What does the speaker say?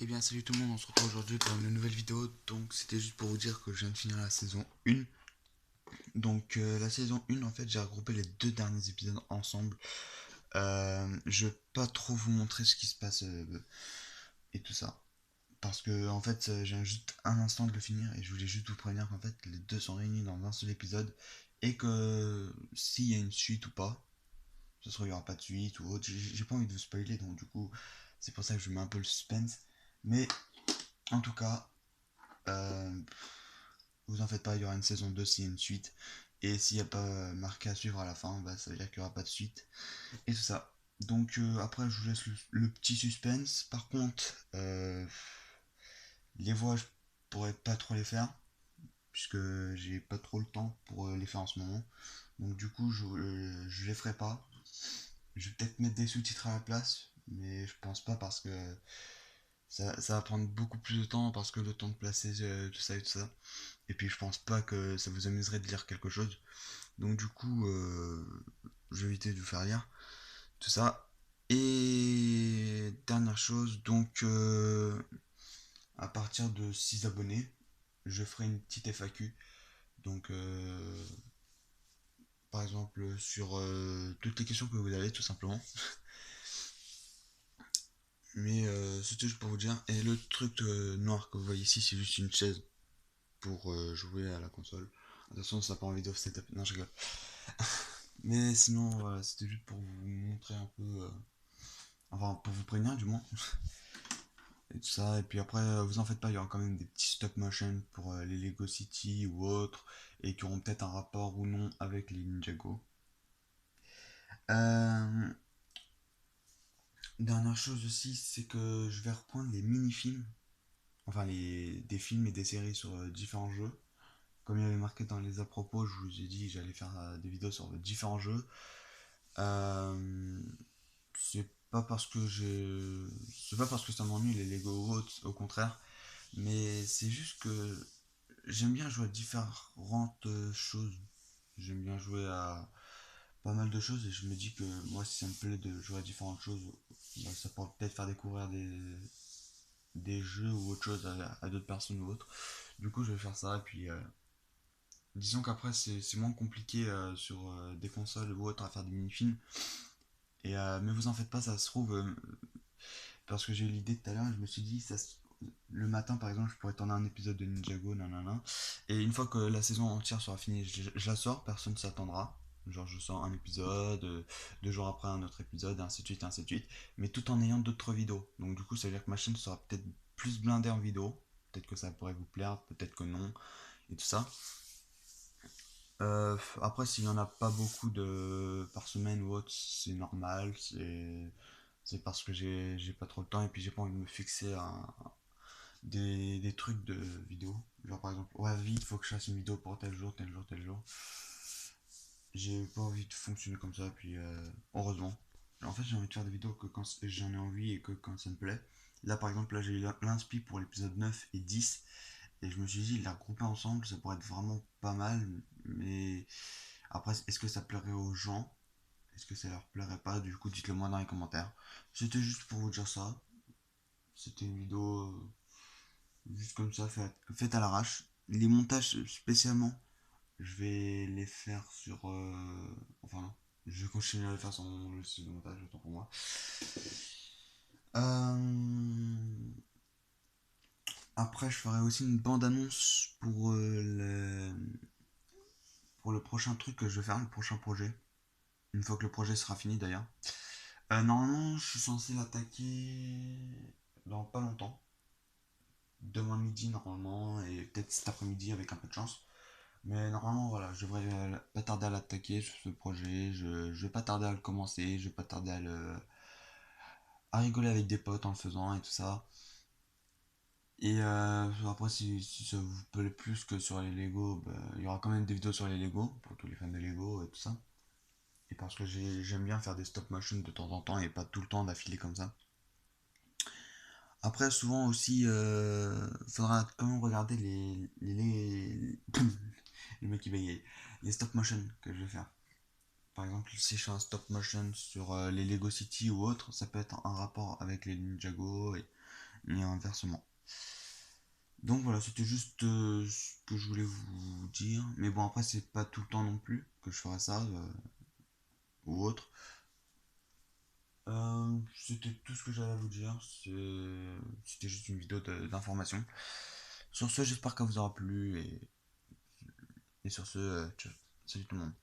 Eh bien salut tout le monde, on se retrouve aujourd'hui pour une nouvelle vidéo. Donc c'était juste pour vous dire que je viens de finir la saison 1. Donc la saison 1 en fait j'ai regroupé les deux derniers épisodes ensemble. Je vais pas trop vous montrer ce qui se passe et tout ça. Parce que en fait j'ai juste un instant de le finir et je voulais juste vous prévenir qu'en fait les deux sont réunis dans un seul épisode. Et que s'il y a une suite ou pas, ce sera il y aura pas de suite ou autre. J'ai pas envie de vous spoiler donc du coup c'est pour ça que je mets un peu le suspense. Mais en tout cas, Euh, vous en faites pas, il y aura une saison 2 s'il y a une suite. Et s'il n'y a pas marqué à suivre à la fin, bah, ça veut dire qu'il n'y aura pas de suite. Et tout ça. Donc après, je vous laisse le petit suspense. Par contre, les voix, je pourrais pas trop les faire. Puisque j'ai pas trop le temps pour les faire en ce moment. Donc du coup, je les ferai pas. Je vais peut-être mettre des sous-titres à la place. Mais je pense pas parce que ça va prendre beaucoup plus de temps. Parce que le temps de placer tout ça et tout ça. Et puis je pense pas que ça vous amuserait de lire quelque chose. Donc du coup, je vais éviter de vous faire lire tout ça. Et dernière chose, donc à partir de 6 abonnés, je ferai une petite FAQ. Donc par exemple sur toutes les questions que vous avez tout simplement. Mais c'était juste pour vous dire. Et le truc noir que vous voyez ici, c'est juste une chaise pour jouer à la console. Attention, ça n'a pas envie d'off setup. Non, je rigole. Mais sinon, voilà, c'était juste pour vous montrer un peu. Enfin, pour vous prévenir du moins. Et tout ça. Et puis après, vous en faites pas, il y aura quand même des petits stop motion pour les Lego City ou autres. Et qui auront peut-être un rapport ou non avec les Ninjago. Euh, Dernière chose aussi, c'est que je vais reprendre les mini-films. Enfin, des films et des séries sur différents jeux. Comme il y avait marqué dans les à propos, je vous ai dit que j'allais faire des vidéos sur différents jeux. Euh, c'est pas parce que c'est pas parce que ça m'ennuie les Lego ou autres, au contraire, mais c'est juste que j'aime bien jouer à différentes choses. J'aime bien jouer à pas mal de choses et je me dis que moi si ça me plaît de jouer à différentes choses, bah, ça pourrait peut-être faire découvrir des jeux ou autre chose à d'autres personnes ou autres. Du coup je vais faire ça et puis disons qu'après c'est moins compliqué sur des consoles ou autres à faire des mini-films. Et, mais vous en faites pas, ça se trouve, parce que j'ai eu l'idée tout à l'heure, je me suis dit, le matin par exemple, je pourrais tourner un épisode de Ninjago, nanana. Et une fois que la saison entière sera finie, je la sors, personne ne s'attendra. Genre, je sors un épisode, 2 jours après un autre épisode, et ainsi de suite, ainsi de suite. Mais tout en ayant d'autres vidéos. Donc, du coup, ça veut dire que ma chaîne sera peut-être plus blindée en vidéo. Peut-être que ça pourrait vous plaire, peut-être que non, et tout ça. Après, s'il y en a pas beaucoup par semaine ou autre, c'est normal. C'est parce que j'ai pas trop le temps et puis j'ai pas envie de me fixer des trucs de vidéo. Genre par exemple, ouais, vite, faut que je fasse une vidéo pour tel jour, tel jour, tel jour. J'ai pas envie de fonctionner comme ça, puis heureusement. En fait, j'ai envie de faire des vidéos que quand j'en ai envie et que quand ça me plaît. Là, par exemple, là, j'ai eu l'inspi pour l'épisode 9 et 10. Et je me suis dit, les regrouper ensemble, ça pourrait être vraiment pas mal. Mais après, est-ce que ça plairait aux gens? Est-ce que ça leur plairait pas? Du coup, dites-le moi dans les commentaires. C'était juste pour vous dire ça. C'était une vidéo juste comme ça, faite à l'arrache. Les montages spécialement, je vais les faire sur. Enfin, non. Je vais continuer à les faire sur mon logiciel de montage, autant pour moi. Euh, Après, je ferai aussi une bande-annonce pour le prochain truc que je vais faire, le prochain projet. Une fois que le projet sera fini d'ailleurs. Normalement, je suis censé l'attaquer dans pas longtemps. Demain midi normalement, et peut-être cet après-midi avec un peu de chance. Mais normalement, voilà, je devrais pas tarder à l'attaquer sur ce projet. Je vais pas tarder à le commencer. Je vais pas tarder à rigoler avec des potes en le faisant et tout ça. Et après, si ça vous plaît plus que sur les Lego, bah, il y aura quand même des vidéos sur les Lego, pour tous les fans de Lego et tout ça. Et parce que j'aime bien faire des stop motion de temps en temps et pas tout le temps d'affilée comme ça. Après, souvent aussi, faudra quand même regarder le mec qui bégaye, les stop motion que je vais faire. Par exemple, si je fais un stop motion sur les Lego City ou autre, ça peut être en rapport avec les Ninjago et inversement. Donc voilà, c'était juste ce que je voulais vous dire. Mais bon, après, c'est pas tout le temps non plus que je ferai ça ou autre. C'était tout ce que j'avais à vous dire. C'était juste une vidéo d'information. Sur ce, j'espère qu'elle vous aura plu. Et sur ce, salut tout le monde.